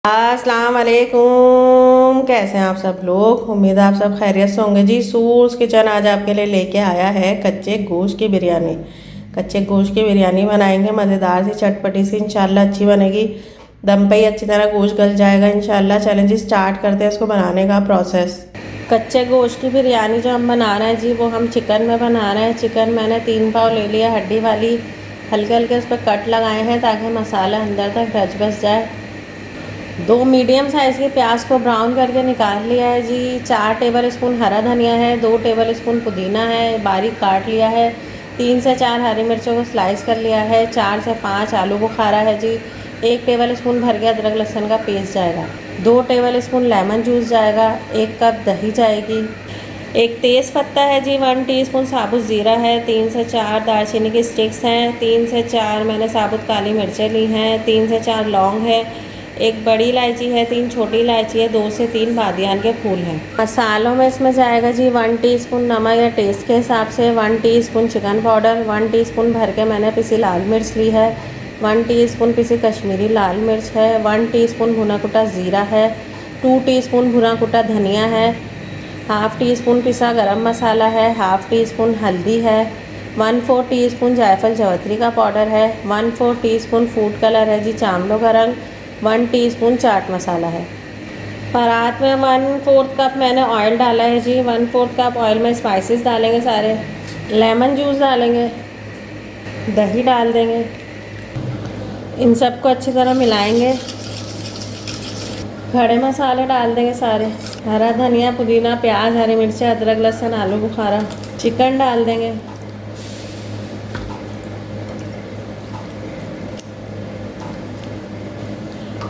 अस्सलाम वालेकुम। कैसे हैं आप सब लोग? उम्मीद है आप सब खैरियत से होंगे जी। सूर्स किचन आज आपके लिए लेके आया है कच्चे गोश्त की बिरयानी। कच्चे गोश्त की बिरयानी बनाएंगे, मज़ेदार सी चटपटी सी, इंशाल्लाह अच्छी बनेगी। दम पे ही अच्छी तरह गोश्त गल जाएगा इंशाल्लाह। चलें जी, स्टार्ट करते हैं इसको बनाने का प्रोसेस। कच्चे गोश्त की बिरयानी जो हम बना रहे हैं जी, वो हम चिकन में बना रहे हैं। चिकन मैंने 3 पाव ले लिया, हड्डी वाली। हल्के हल्के उस पर कट लगाए हैं ताकि मसाला अंदर तक रच बस जाए। 2 मीडियम साइज़ के प्याज को ब्राउन करके निकाल लिया है जी। 4 टेबल स्पून हरा धनिया है, 2 टेबल स्पून पुदीना है, बारीक काट लिया है। 3 से 4 हरी मिर्चों को स्लाइस कर लिया है। 4 से 5 आलू बुखारा है जी। 1 टेबल स्पून भर के अदरक लहसुन का पेस्ट जाएगा। 2 टेबल स्पून लेमन जूस जाएगा। 1 कप दही जाएगी। 1 तेज़ पत्ता है जी। 1 टीस्पून साबुत ज़ीरा है। 3 से 4 दालचीनी की स्टिक्स हैं। 3 से 4 मैंने साबुत काली मिर्चें ली हैं। 3 से 4 लौंग है। 1 बड़ी इलायची है। 3 छोटी इलायची है। 2 से 3 बादियान के फूल हैं। मसालों में इसमें जाएगा जी 1 टीस्पून नमक या टेस्ट के हिसाब से, 1 टीस्पून चिकन पाउडर, 1 टीस्पून भर के मैंने पिसी लाल मिर्च ली है, 1 टीस्पून पिसी कश्मीरी लाल मिर्च है, 1 टीस्पून भुना कुटा ज़ीरा है, 2 टीस्पून भुना कुटा धनिया है, हाफ़ टीस्पून पिसा गरम मसाला है, हाफ़ टीस्पून हल्दी है, 1/4 टीस्पून जायफल जवतरी का पाउडर है, 1/4 टीस्पून फूड कलर है जी, चावलों का रंग, 1 टीस्पून चाट मसाला है। परात में 1/4 कप मैंने ऑयल डाला है जी। 1/4 कप ऑयल में स्पाइसेस डालेंगे सारे। लेमन जूस डालेंगे, दही डाल देंगे, इन सबको अच्छी तरह मिलाएंगे। खड़े मसाले डाल देंगे सारे, हरा धनिया, पुदीना, प्याज, हरी मिर्ची, अदरक लहसुन, आलू बुखारा। चिकन डाल देंगे।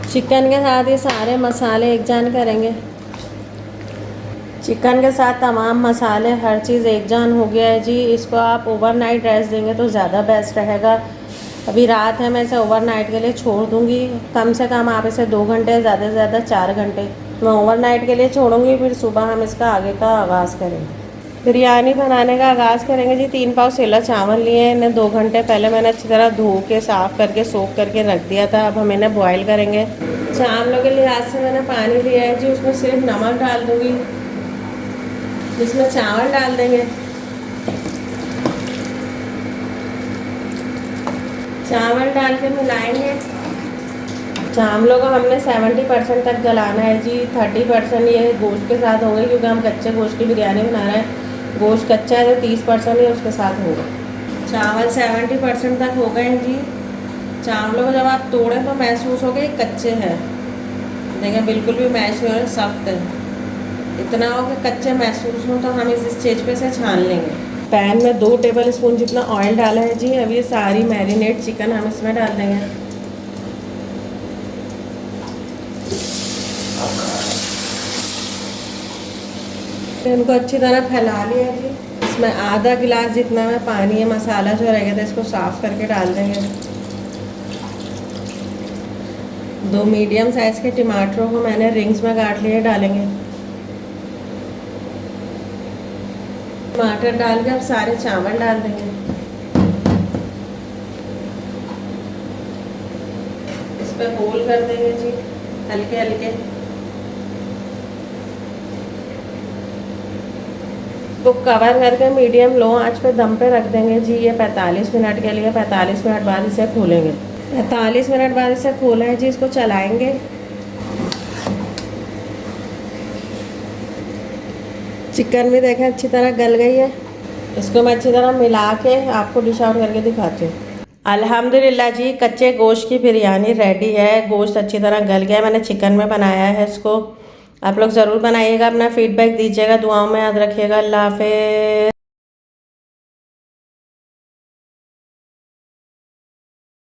चिकन के साथ ये सारे मसाले एकजान करेंगे। चिकन के साथ तमाम मसाले हर चीज़ एकजान हो गया है जी। इसको आप ओवरनाइट रेस्ट देंगे तो ज़्यादा बेस्ट रहेगा। अभी रात है, मैं इसे ओवरनाइट के लिए छोड़ दूँगी। कम से कम आप इसे 2 घंटे, ज़्यादा से ज़्यादा 4 घंटे मैं ओवरनाइट के लिए छोड़ूंगी। फिर सुबह हम इसका आगे का आगाज़ करेंगे। बिरयानी बनाने का आगाज़ करेंगे जी। 3 पाव सेला चावल लिए हैं। इन्हें 2 घंटे पहले मैंने अच्छी तरह धो के साफ़ करके सोख करके रख दिया था। अब हम इन्हें बॉयल करेंगे। चावलों के लिहाज से मैंने पानी लिया है जी, उसमें सिर्फ नमक डाल दूँगी, जिसमें चावल डाल देंगे। चावल डाल के मिलाएंगे। चावलों को हमने 70% तक गलाना है जी। 30% ये गोश्त के साथ होंगे, क्योंकि हम कच्चे गोश्त की बिरयानी बना रहे हैं। गोश्त कच्चा है तो 30% ही उसके साथ होगा। चावल 70% तक हो गए हैं जी। चावलों को जब आप तोड़ें तो महसूस होगा ये कच्चे हैं। देखें, बिल्कुल भी मैश नहीं हो रहे, सख्त है। इतना हो कि कच्चे महसूस हो तो हम इस स्टेज पे से छान लेंगे। पैन में 2 टेबल स्पून जितना ऑयल डाला है जी। अब ये सारी मैरिनेट चिकन हम इसमें डाल देंगे। इनको अच्छी तरह फैला लिया जी। इसमें आधा गिलास जितना में पानी है, मसाला जो रहेगा था इसको साफ़ करके डाल देंगे। 2 मीडियम साइज़ के टमाटरों को मैंने रिंग्स में काट लिए, डालेंगे। टमाटर डाल के अब सारे चावल डाल देंगे। इस पर होल कर देंगे जी, हल्के हल्के। तो कवर करके मीडियम लो आंच पे दम पे रख देंगे जी। ये 45 मिनट के लिए। 45 मिनट बाद इसे खोलेंगे। 45 मिनट बाद इसे खोला है जी। इसको चलाएंगे। चिकन भी देखें अच्छी तरह गल गई है। इसको मैं अच्छी तरह मिला के आपको डिश आउट करके दिखाती हूँ। अल्हम्दुलिल्लाह जी, कच्चे गोश्त की बिरयानी रेडी है। गोश्त अच्छी तरह गल गया। मैंने चिकन में बनाया है इसको। आप लोग ज़रूर बनाइएगा, अपना फीडबैक दीजिएगा, दुआओं में याद रखिएगा। अल्लाह हाफ़िज़।